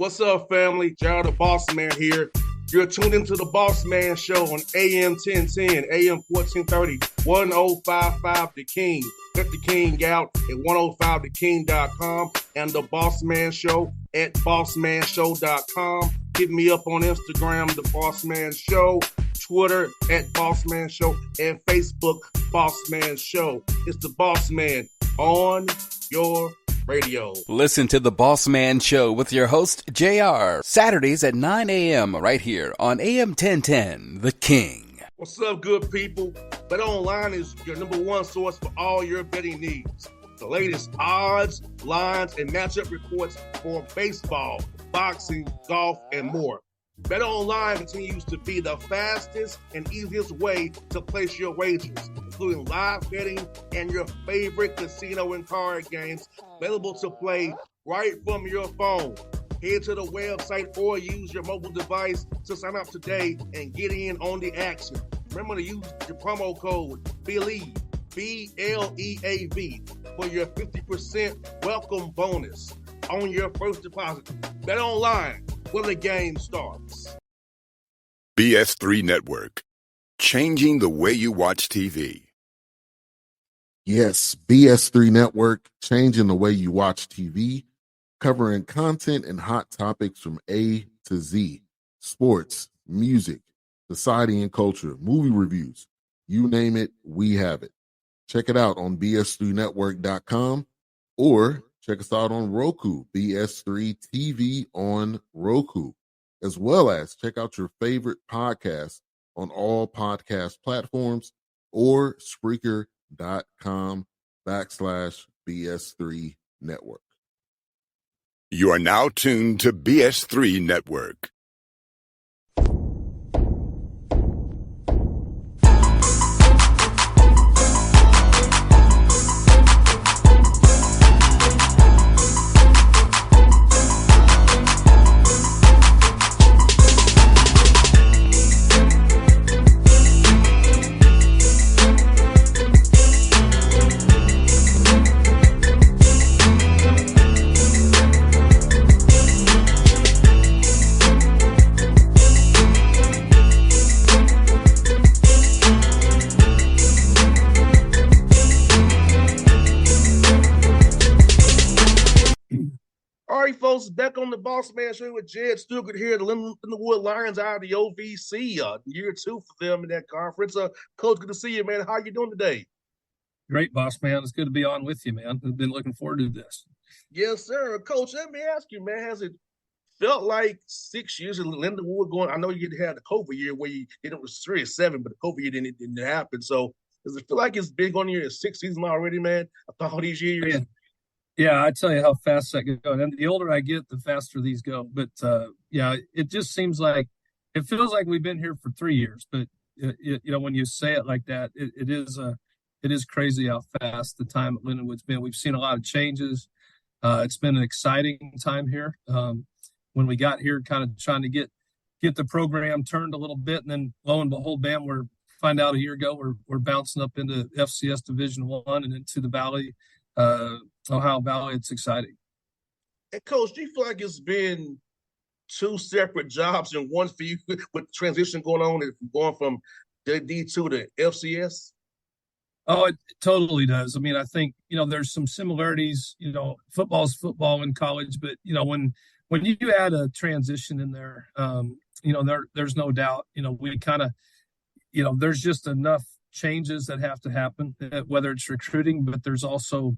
What's up, family? Gerald the Bossman here. You're tuned into the Bossman Show on AM 1010, AM 1430, 1055 The King. Check The King out at 105theking.com and the Bossman Show at bossmanshow.com. Hit me up on Instagram, The Bossman Show, Twitter at Bossman Show, and Facebook, Bossman Show. It's the Bossman on your radio. Listen to the Bossman Show with your host, JR, Saturdays at 9 a.m. right here on AM 1010, The King. What's up, good people? BetOnline is your number one source for all your betting needs. The latest odds, lines, and matchup reports for baseball, boxing, golf, and more. BetOnline continues to be the fastest and easiest way to place your wagers, including live betting and your favorite casino and card games available to play right from your phone. Head to the website or use your mobile device to sign up today and get in on the action. Remember to use your promo code BELIEVE, BLEAV, for your 50% welcome bonus on your first deposit. BetOnline, where the game starts. BS3 Network, changing the way you watch TV. Yes, BS3 Network, changing the way you watch TV, covering content and hot topics from A to Z, sports, music, society and culture, movie reviews, you name it, we have it. Check it out on bs3network.com or check us out on Roku, BS3 TV on Roku, as well as check out your favorite podcast on all podcast platforms or Spreaker.com/BS3 Network. You are now tuned to BS3 Network. Folks, back on the Bossman Show with Jed Stugart here, the Lindenwood Lions out of the OVC, year 2 for them in that conference. Coach, good to see you, man. How you doing today? Great, boss man. It's good to be on with you, man. I've been looking forward to this. Yes, sir. Coach, let me ask you, man, has it felt like 6 years of Lindenwood going? I know you had the COVID year where you didn't was 3 or 7, but the COVID year didn't happen. So does it feel like it's been on your 6th season already, man, after all these years? Yeah, I tell you how fast that goes. And the older I get, the faster these go. But, yeah, it just seems like – it feels like we've been here for 3 years. But, when you say it like that, it is crazy how fast the time at Lindenwood's been. We've seen a lot of changes. It's been an exciting time here. When we got here, kind of trying to get the program turned a little bit. And then, lo and behold, bam, find out a year ago we're bouncing up into FCS Division I and into the Valley Ohio Valley. It's exciting. And Coach, do you feel like it's been 2 separate jobs and one for you with transition going on, going from D2 to FCS? Oh, it totally does. I mean, I think, there's some similarities, football's football in college, but, when you add a transition in there, there's no doubt, we kind of, there's just enough changes that have to happen, whether it's recruiting, but there's also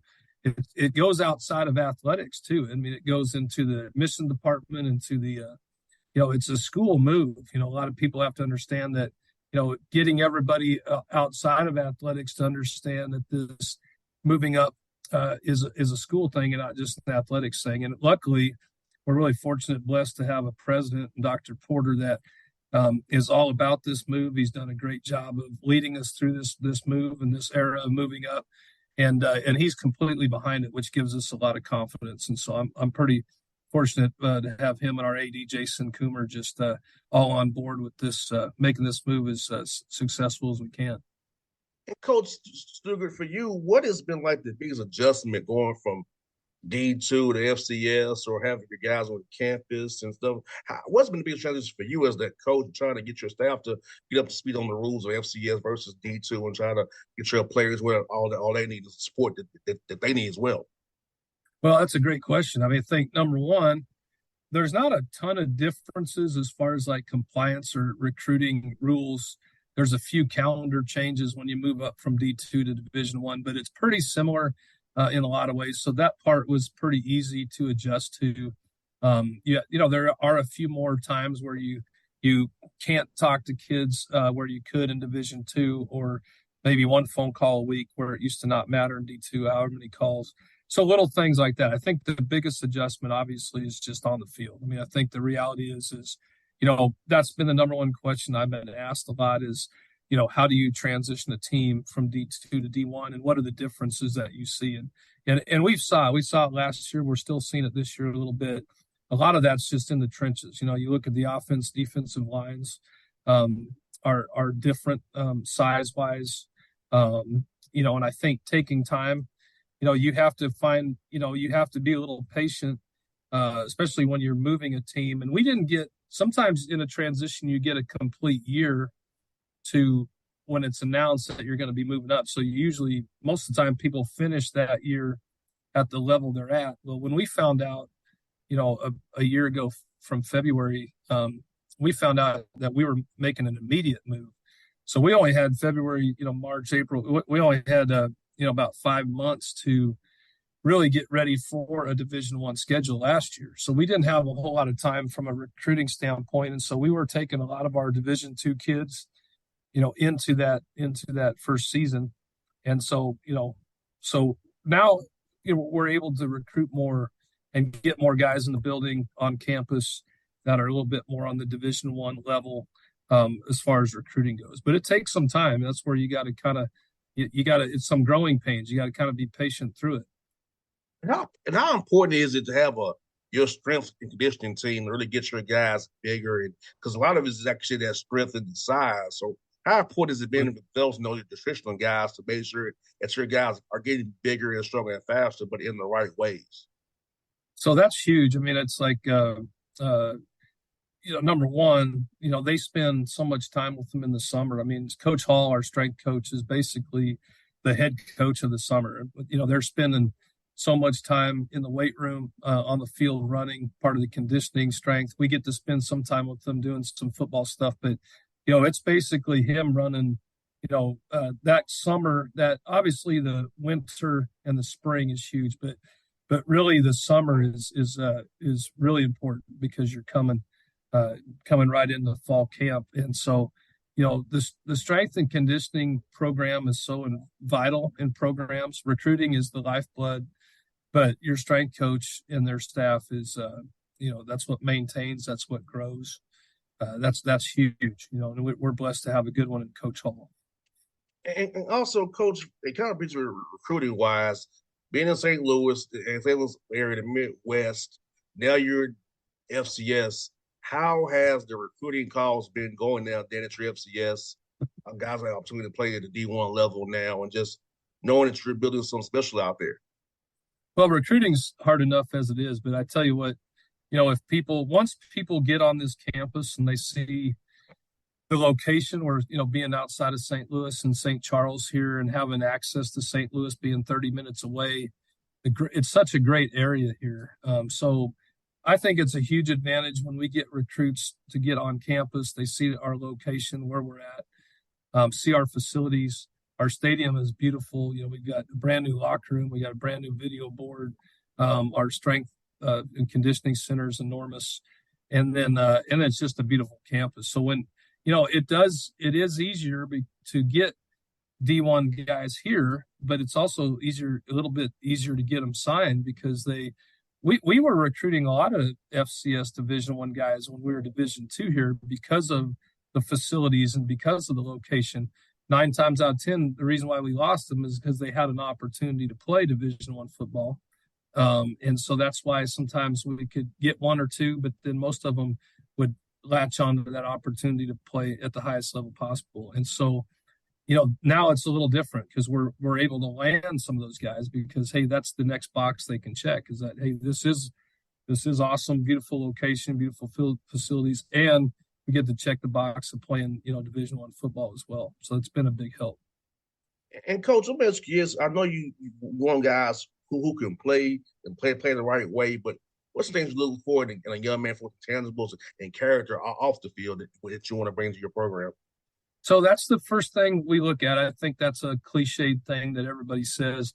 it goes outside of athletics too. I mean, it goes into the admission department, into the it's a school move. A lot of people have to understand that getting everybody outside of athletics to understand that this moving up is a school thing and not just an athletics thing. And luckily, we're really fortunate, blessed to have a president, Dr. Porter, that is all about this move. He's done a great job of leading us through this move and this era of moving up, and he's completely behind it, which gives us a lot of confidence. And so I'm pretty fortunate to have him and our AD Jason Coomer just all on board with this, making this move as successful as we can. And Coach Stugart, for you, what has been like the biggest adjustment going from D2 to FCS or having your guys on campus and stuff. What's been the biggest challenge for you as that coach trying to get your staff to get up to speed on the rules of FCS versus D2 and try to get your players where all they need is support that they need as well? Well, that's a great question. I mean, I think number one, there's not a ton of differences as far as like compliance or recruiting rules. There's a few calendar changes when you move up from D2 to Division One, but it's pretty similar in a lot of ways. So that part was pretty easy to adjust to. There are a few more times where you can't talk to kids where you could in Division Two, or maybe one phone call a week where it used to not matter in D2, however many calls. So little things like that. I think the biggest adjustment, obviously, is just on the field. I mean, I think the reality is, that's been the number one question I've been asked a lot is, how do you transition a team from D2 to D1, and what are the differences that you see? And we saw it last year. We're still seeing it this year a little bit. A lot of that's just in the trenches. You look at the offense, defensive lines are different size-wise. And I think taking time, you have to find, you have to be a little patient, especially when you're moving a team. And we didn't get, sometimes in a transition, you get a complete year to when it's announced that you're going to be moving up. So usually, most of the time, people finish that year at the level they're at. Well, when we found out, a year ago from February, we found out that we were making an immediate move. So we only had February, March, April. We only had, about 5 months to really get ready for a Division One schedule last year. So we didn't have a whole lot of time from a recruiting standpoint. And so we were taking a lot of our Division Two kids, into that first season. And so, so now, we're able to recruit more and get more guys in the building on campus that are a little bit more on the Division One level as far as recruiting goes. But it takes some time. That's where you got to kind of, it's some growing pains. You got to kind of be patient through it. And how important is it to have your strength and conditioning team to really get your guys bigger? And because a lot of it is actually that strength and size. So how important has it been with those nutritional guys to make sure that your guys are getting bigger and stronger and faster, but in the right ways? So that's huge. I mean, it's like, number one, they spend so much time with them in the summer. I mean, Coach Hall, our strength coach, is basically the head coach of the summer. They're spending so much time in the weight room, on the field running, part of the conditioning strength. We get to spend some time with them doing some football stuff, but, it's basically him running, that summer. That obviously the winter and the spring is huge, but really the summer is really important because you're coming right into fall camp. And so, the strength and conditioning program is so vital in programs. Recruiting is the lifeblood, but your strength coach and their staff is, that's what maintains, that's what grows. That's huge, and we're blessed to have a good one in Coach Hall. And also, Coach, it kind of brings you recruiting wise, being in St. Louis, St. Louis area, the Midwest. Now you're FCS. How has the recruiting calls been going now then at your FCS? Guys have an opportunity to play at the D1 level now, and just knowing that you're building something special out there. Well, recruiting's hard enough as it is, but I tell you what, once people get on this campus and they see the location where, being outside of St. Louis and St. Charles here and having access to St. Louis being 30 minutes away, it's such a great area here. So I think it's a huge advantage when we get recruits to get on campus. They see our location, where we're at, see our facilities. Our stadium is beautiful. We've got a brand new locker room. We got a brand new video board. Our strength and conditioning center is enormous. And then it's just a beautiful campus. So when, it is easier to get D1 guys here, but it's also a little bit easier to get them signed because we were recruiting a lot of FCS Division I guys when we were Division II here because of the facilities and because of the location. 9 times out of 10, the reason why we lost them is because they had an opportunity to play Division I football. And so that's why sometimes we could get one or two, but then most of them would latch on to that opportunity to play at the highest level possible. And so, now it's a little different because we're able to land some of those guys because, hey, that's the next box they can check is that, hey, this is awesome, beautiful location, beautiful field facilities, and we get to check the box of playing, Division I football as well. So it's been a big help. And Coach, I'm asking you, I know you want guys who can play and play the right way, but what's the things you look forward in a young man for tangibles and character off the field that you want to bring to your program? So that's the first thing we look at. I think that's a cliched thing that everybody says.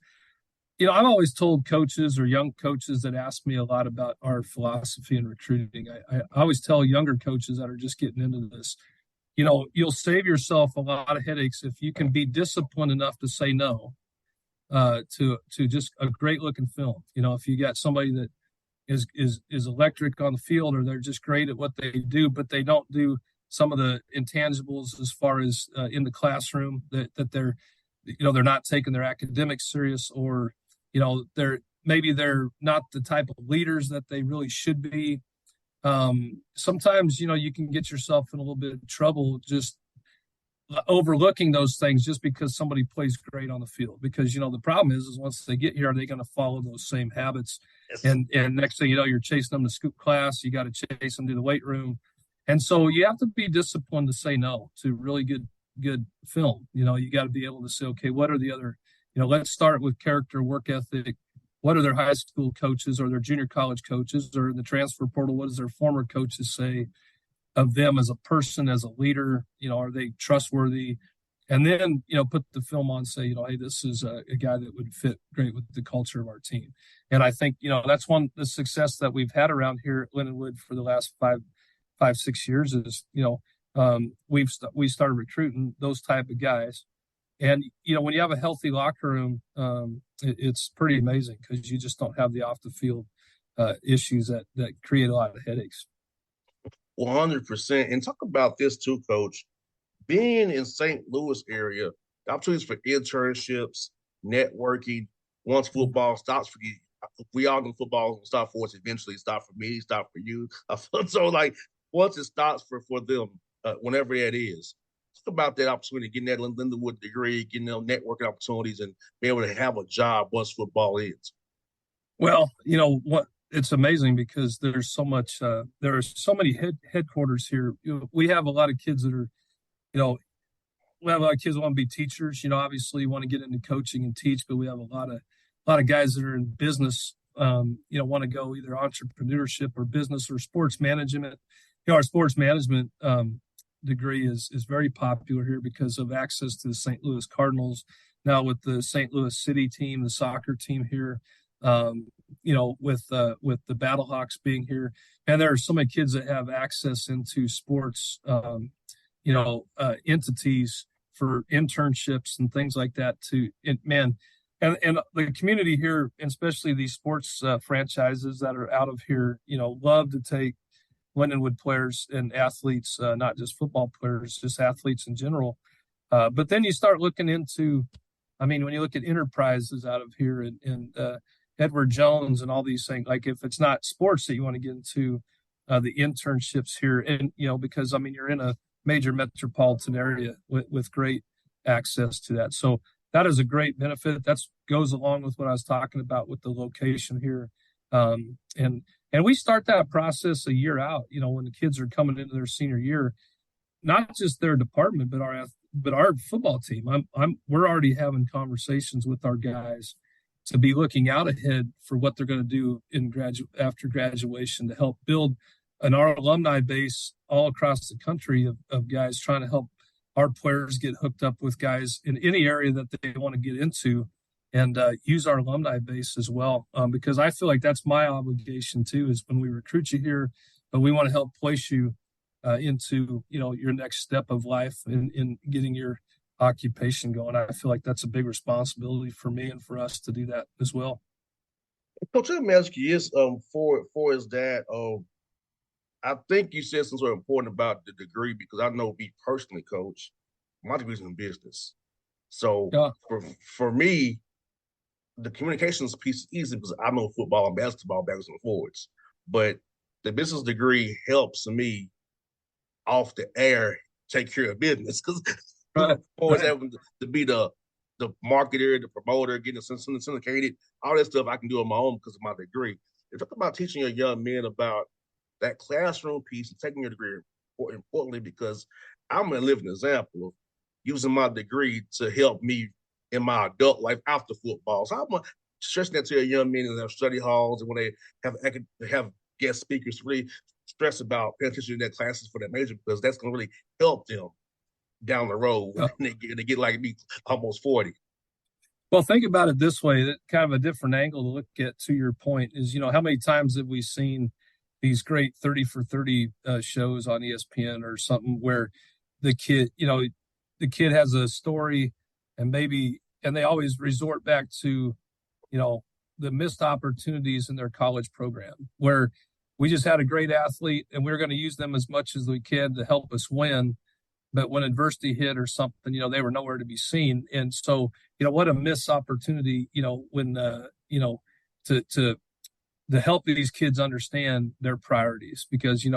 I've always told coaches or young coaches that ask me a lot about our philosophy in recruiting. I always tell younger coaches that are just getting into this, you'll save yourself a lot of headaches if you can be disciplined enough to say no to just a great looking film. If you got somebody that is electric on the field or they're just great at what they do, but they don't do some of the intangibles as far as in the classroom that they're not taking their academics serious, or they're not the type of leaders that they really should be. Sometimes you can get yourself in a little bit of trouble just overlooking those things just because somebody plays great on the field, because the problem is once they get here, are they going to follow those same habits? And next thing you know, you're chasing them to scoop class, you got to chase them to the weight room. And so you have to be disciplined to say no to really good film. You got to be able to say, okay, what are the other, let's start with character, work ethic. What are their high school coaches or their junior college coaches or in the transfer portal? What does their former coaches say of them as a person, as a leader? Are they trustworthy? And then, put the film on, say, hey, this is a guy that would fit great with the culture of our team. And I think, that's the success that we've had around here at Lindenwood for the last 5-6 years is, we started recruiting those type of guys. And, when you have a healthy locker room, it's pretty amazing because you just don't have the off the field issues that create a lot of headaches. 100%. And talk about this too, Coach. Being in St. Louis area, the opportunities for internships, networking, once football stops for you. We all know football will stop for us eventually. Stop for me, stop for you. So, once it stops for them, whenever it is, talk about that opportunity, getting that Lindenwood degree, getting them networking opportunities, and be able to have a job once football ends. Well, it's amazing because there's so much. There are so many headquarters here. We have a lot of kids that are, we have a lot of kids that want to be teachers. Obviously want to get into coaching and teach, but we have a lot of guys that are in business. Want to go either entrepreneurship or business or sports management. Our sports management degree is very popular here because of access to the St. Louis Cardinals. Now with the St. Louis City team, the soccer team here, with the Battlehawks being here, and there are so many kids that have access into sports, entities for internships and things like that. And the community here, and especially these sports franchises that are out of here, love to take Lindenwood players and athletes, not just football players, just athletes in general. But then you start looking into, when you look at enterprises out of here and Edward Jones and all these things, like if it's not sports that you want to get into, the internships here, and, because, you're in a major metropolitan area with great access to that. So that is a great benefit. That goes along with what I was talking about with the location here. And we start that process a year out, when the kids are coming into their senior year, not just their department, but our football team. We're already having conversations with our guys to be looking out ahead for what they're going to do after graduation to help build our alumni base all across the country of guys trying to help our players get hooked up with guys in any area that they want to get into, and use our alumni base as well. Because I feel like that's my obligation too, is when we recruit you here, but we want to help place you into, your next step of life in getting your occupation going. I feel like that's a big responsibility for me and for us to do that as well. Coach, let me ask you this, for his dad, I think you said something important about the degree, because I know me personally, Coach, my degree's in business. So yeah. for me, the communications piece is easy because I know football and basketball backwards and forwards. But the business degree helps me off the air take care of business. Because Always Right. having to be the marketer, the promoter, getting syndicated, all that stuff I can do on my own because of my degree. It's about teaching your young men about that classroom piece and taking your degree, importantly, because I'm a living example of using my degree to help me in my adult life after football. So I'm stressing that to your young men in their study halls and when they have guest speakers, really stress about paying attention to their classes for that major because that's going to really help them down the road when they get like me, almost 40. Well, think about it this way, that kind of a different angle to look at to your point is, how many times have we seen these great 30 for 30 shows on ESPN or something where the kid has a story and they always resort back to, the missed opportunities in their college program where we just had a great athlete and we're going to use them as much as we can to help us win. But when adversity hit or something, they were nowhere to be seen. And so, what a missed opportunity, when, to help these kids understand their priorities because,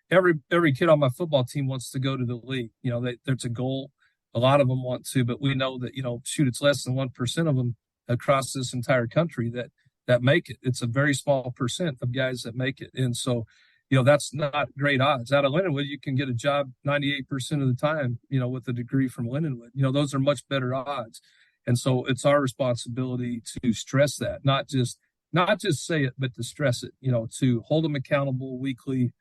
every kid on my football team wants to go to the league. There's a goal. A lot of them want to, but we know that, it's less than 1% of them across this entire country that make it. It's a very small percent of guys that make it. And so, that's not great odds. Out of Lindenwood, you can get a job 98% of the time, with a degree from Lindenwood. Those are much better odds. And so it's our responsibility to stress that, not just say it, but to stress it, to hold them accountable weekly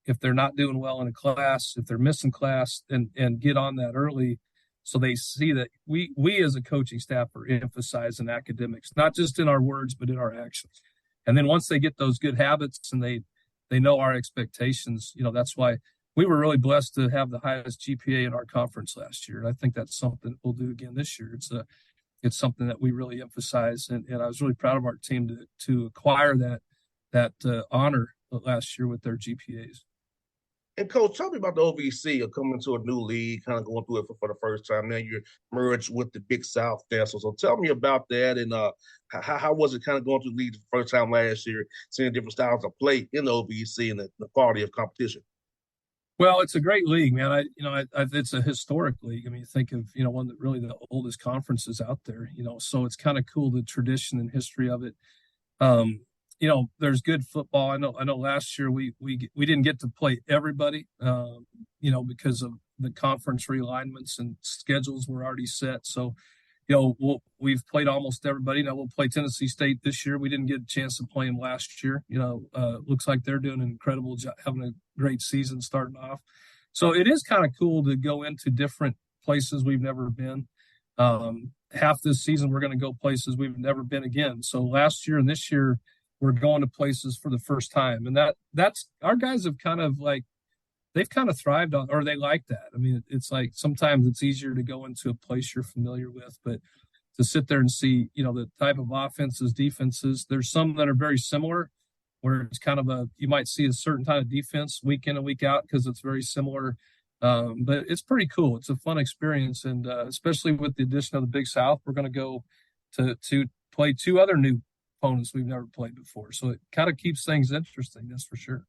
if they're not doing well in a class, if they're missing class, and get on that early so they see that we as a coaching staff are emphasizing academics, not just in our words, but in our actions. And then once they get those good habits and they know our expectations, that's why we were really blessed to have the highest GPA in our conference last year. And I think that's something we'll do again this year. It's something that we really emphasize. And I was really proud of our team to acquire that honor last year with their GPAs. And Coach, tell me about the OVC of coming to a new league, kind of going through it for the first time. Now you're merged with the Big South there. So tell me about that and how was it kind of going through the league the first time last year, seeing different styles of play in the OVC and the quality of competition? Well, it's a great league, man. It's a historic league. I mean, you think of, one that really the oldest conferences out there, so it's kind of cool, the tradition and history of it. There's good football. I know last year we didn't get to play everybody, because of the conference realignments and schedules were already set. So, we've played almost everybody. Now we'll play Tennessee State this year. We didn't get a chance to play them last year. Looks like they're doing an incredible job, having a great season starting off. So it is kind of cool to go into different places we've never been. Half this season, we're going to go places we've never been again. So last year and this year, we're going to places for the first time. And that's our guys have kind of they've kind of thrived on, or they like that. I mean, it's like sometimes it's easier to go into a place you're familiar with, but to sit there and see, the type of offenses, defenses, there's some that are very similar where it's kind of you might see a certain kind of defense week in and week out because it's very similar. But it's pretty cool. It's a fun experience. And especially with the addition of the Big South, we're going to go to play two other new opponents we've never played before. So it kind of keeps things interesting, that's for sure.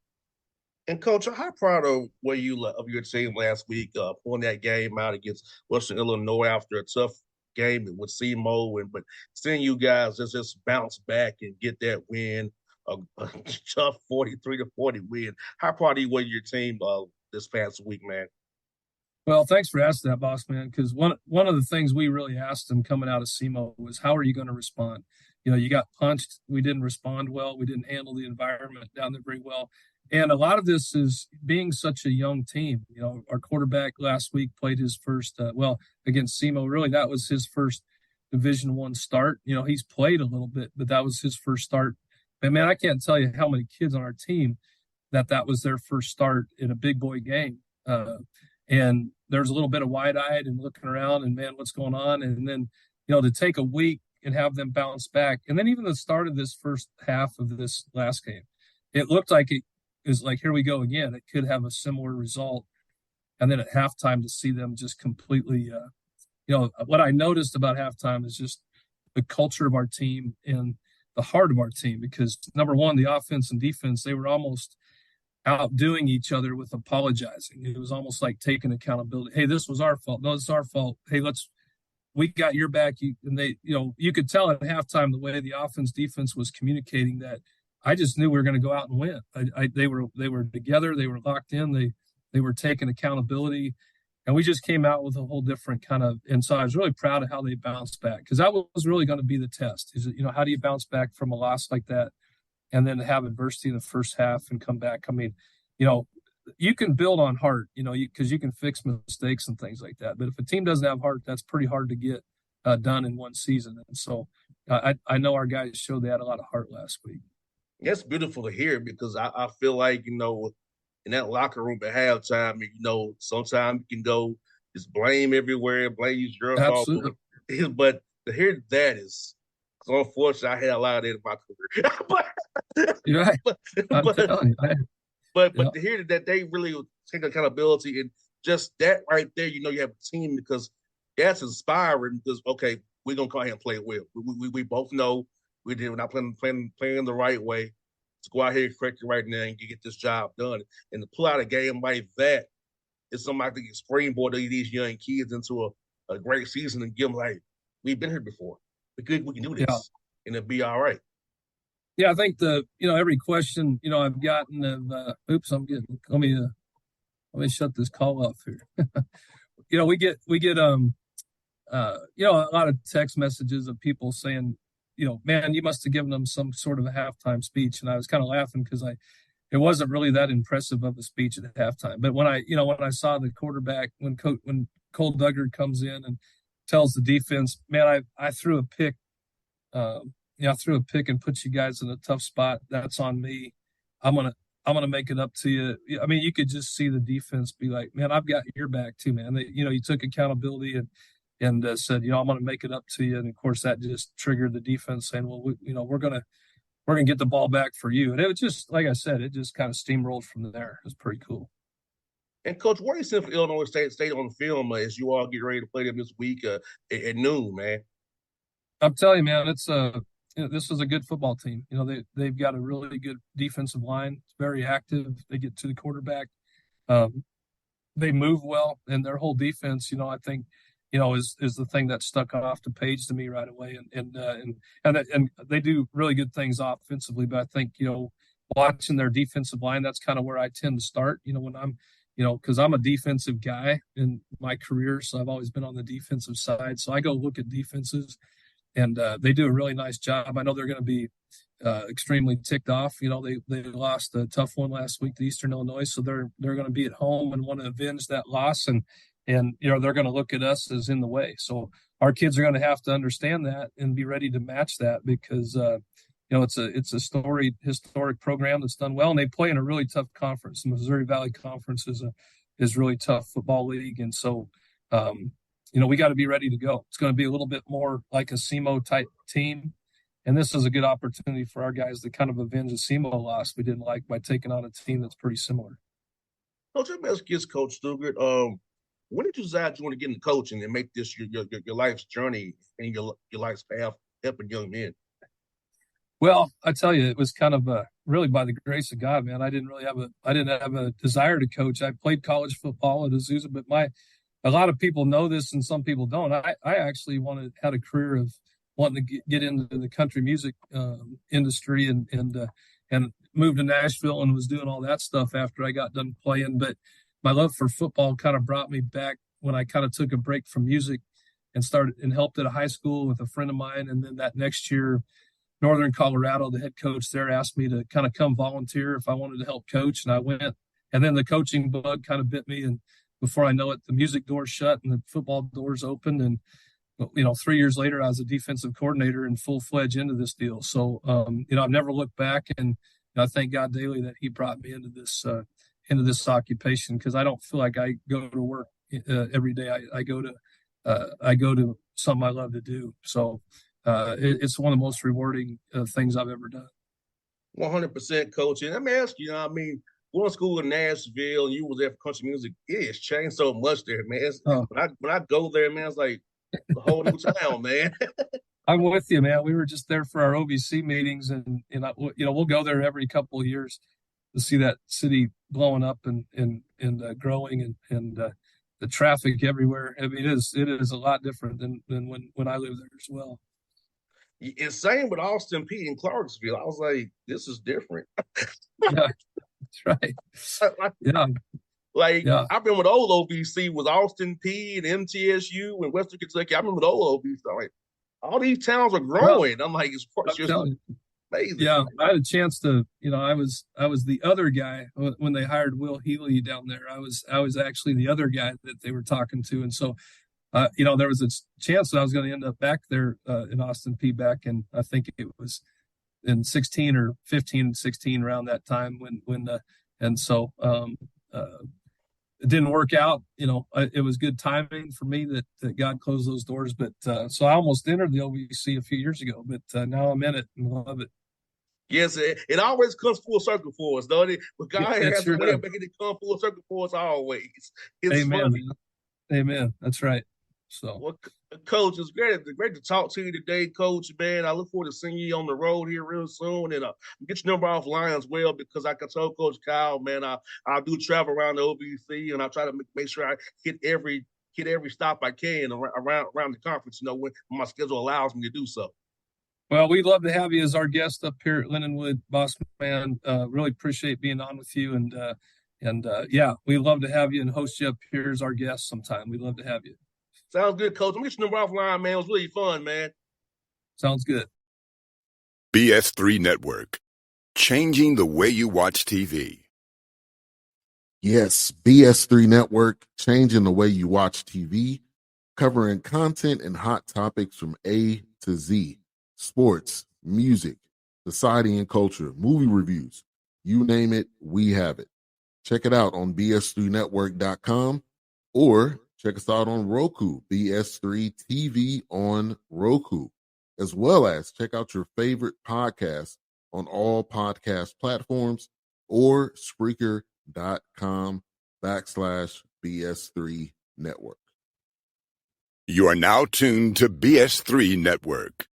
And Coach, how proud of your team last week, pulling that game out against Western Illinois after a tough game with SEMO, but seeing you guys just bounce back and get that win, a tough 43-40 win. How proud are you of your team this past week, man? Well, thanks for asking that, Bossman, because one of the things we really asked them coming out of SEMO was, how are you going to respond? You got punched. We didn't respond well. We didn't handle the environment down there very well. And a lot of this is being such a young team. Our quarterback last week played his first, against SEMO. Really, that was his first Division I start. He's played a little bit, but that was his first start. And, man, I can't tell you how many kids on our team that was their first start in a big boy game. And there's a little bit of wide-eyed and looking around and, man, what's going on? And then, to take a week and have them bounce back. And then even the start of this first half of this last game, it looked like it is like, here we go again. It could have a similar result. And then at halftime to see them just completely, what I noticed about halftime is just the culture of our team and the heart of our team, because number one, the offense and defense, they were almost outdoing each other with apologizing. It was almost like taking accountability. Hey, this was our fault. No, it's our fault. Hey, we got your back. And they, you could tell at halftime the way the offense defense was communicating that I just knew we were going to go out and win. They were together. They were locked in. They were taking accountability, and we just came out with a whole different kind of. And so I was really proud of how they bounced back, because that was really going to be the test. Is how do you bounce back from a loss like that, and then have adversity in the first half and come back? I mean, you can build on heart, because you can fix mistakes and things like that. But if a team doesn't have heart, that's pretty hard to get done in one season. And so I know our guys showed they had a lot of heart last week. It's beautiful to hear, because I feel like, in that locker room at halftime, sometimes you can go just blame everywhere, blame these girls. Absolutely. But to hear that is, unfortunately, I had a lot of that in my career. You're right. I'm telling you. But to hear that they really take accountability, and just that right there, you have a team, because that's inspiring. Because okay, we're gonna go ahead and play well. We both know we're not playing the right way. Let's go out here and correct it right now and get this job done. And to pull out a game like that is something I think springboard these young kids into a great season, and give them like, we've been here before. We can do this, and it'll be all right. Yeah, I think every question I've gotten of let me shut this call off here. We get a lot of text messages of people saying, man, you must have given them some sort of a halftime speech. And I was kind of laughing, because it wasn't really that impressive of a speech at halftime. But when I saw the quarterback, when Cole Duggar comes in and tells the defense, man, I threw a pick. I threw a pick and put you guys in a tough spot. That's on me. I'm gonna make it up to you. I mean, you could just see the defense be like, man, I've got your back too, man. You took accountability and said, I'm gonna make it up to you. And of course, that just triggered the defense saying, well, we're gonna get the ball back for you. And it was just, like I said, it just kind of steamrolled from there. It was pretty cool. And Coach, what are you seeing for Illinois State on the film as you all get ready to play them this week at noon, man? I'm telling you, man, this is a good football team. They've got a really good defensive line. It's very active. They get to the quarterback. They move well, and their whole defense, I think, is the thing that stuck off the page to me right away. And they do really good things offensively. But I think, watching their defensive line, that's kind of where I tend to start. When I'm, because I'm a defensive guy in my career, so I've always been on the defensive side. So I go look at defenses. And they do a really nice job. I know they're going to be extremely ticked off. They lost a tough one last week to Eastern Illinois, so they're going to be at home and want to avenge that loss. And they're going to look at us as in the way. So our kids are going to have to understand that and be ready to match that, because it's a historic program that's done well, and they play in a really tough conference. The Missouri Valley Conference is really tough football league, and so. We got to be ready to go. It's going to be a little bit more like a SEMO type team. And this is a good opportunity for our guys to kind of avenge a SEMO loss we didn't like by taking on a team that's pretty similar. Coach, let me ask you, Coach Stugart, when did you decide you want to get into coaching and make this your life's journey and your life's path helping young men? Well, I tell you, it was kind of really by the grace of God, man. I didn't have a desire to coach. I played college football at Azusa, but a lot of people know this and some people don't. I actually had a career of wanting to get into the country music industry and moved to Nashville and was doing all that stuff after I got done playing. But my love for football kind of brought me back when I kind of took a break from music and helped at a high school with a friend of mine. And then that next year, Northern Colorado, the head coach there asked me to kind of come volunteer if I wanted to help coach. And I went, and then the coaching bug kind of bit me, and before I know it, the music doors shut and the football doors opened. And, 3 years later, I was a defensive coordinator and full-fledged into this deal. So, I've never looked back, and I thank God daily that he brought me into this occupation, because I don't feel like I go to work every day. I go to something I love to do. So it's one of the most rewarding things I've ever done. 100%, Coach. And let me ask you, going to school in Nashville, and you was there for country music, it has changed so much there, man. When I go there, man, it's like the whole new town, man. I'm with you, man. We were just there for our OVC meetings, and we'll go there every couple of years. see that city blowing up and growing and the traffic everywhere. I mean, it is a lot different than when I lived there as well. It's same with Austin P and Clarksville. I was like, this is different. Yeah, that's right. Yeah, Like yeah. I remember the old OVC was Austin P and MTSU and Western Kentucky. I remember the old OVC. Like all these towns are growing. Well, I'm like, it's amazing. yeah, I had a chance to, I was the other guy when they hired Will Healy down there. I was actually the other guy that they were talking to, and so there was a chance that I was going to end up back there in Austin P back, and I think it was in 16 or 15, 16 around that time and so it didn't work out. It was good timing for me that God closed those doors. But so I almost entered the OVC a few years ago, but now I'm in it and love it. Yes, it always comes full circle for us, don't it? But God has sure a way of making it come full circle for us always. It's Amen. funny. Amen. That's right. So, well, Coach, it's great to talk to you today, Coach. Man, I look forward to seeing you on the road here real soon, and get your number offline as well because, like I told Coach Kyle, man, I do travel around the OVC, and I try to make sure I hit every stop I can around the conference. When my schedule allows me to do so. Well, we'd love to have you as our guest up here at Lindenwood, Bossman. Really appreciate being on with you, and yeah, we'd love to have you and host you up here as our guest sometime. We'd love to have you. Sounds good, Coach. I'm getting your number offline, man. It was really fun, man. Sounds good. BS3 Network, changing the way you watch TV. Yes, BS3 Network, changing the way you watch TV, covering content and hot topics from A to Z. Sports, music, society and culture, movie reviews, you name it, we have it. Check it out on bs3network.com or check us out on Roku, BS3 TV on Roku, as well as check out your favorite podcast on all podcast platforms or Spreaker.com/BS3 Network. You are now tuned to BS3 Network.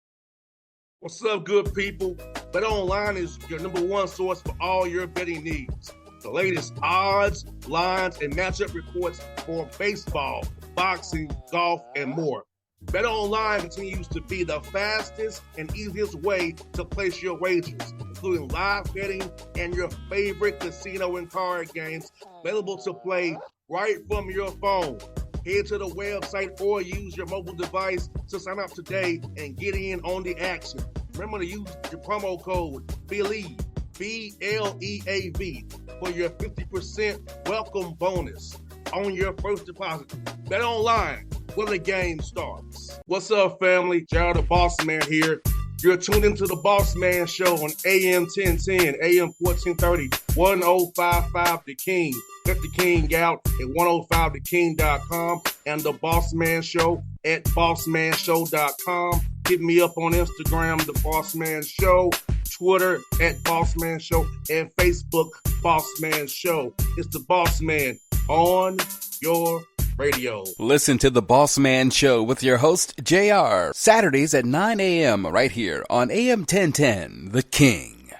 What's up, good people? BetOnline is your number one source for all your betting needs. The latest odds, lines, and matchup reports for baseball, boxing, golf, and more. BetOnline continues to be the fastest and easiest way to place your wagers, including live betting and your favorite casino and card games available to play right from your phone. Head to the website or use your mobile device to sign up today and get in on the action. Remember to use your promo code BELIEVE, BLEAV, for your 50% welcome bonus on your first deposit. Bet online where the game starts. What's up, family? Jared the Bossman here. You're tuned into the Bossman Show on AM 1010, AM 1430, 1055 The King. Let the King out at 105theking.com and the Bossman Show at bossmanshow.com. Hit me up on Instagram, The Bossman Show, Twitter at Bossman Show, and Facebook, Bossman Show. It's the Bossman on your radio. Listen to The Bossman Show with your host, JR, Saturdays at 9 a.m. right here on AM 1010, The King.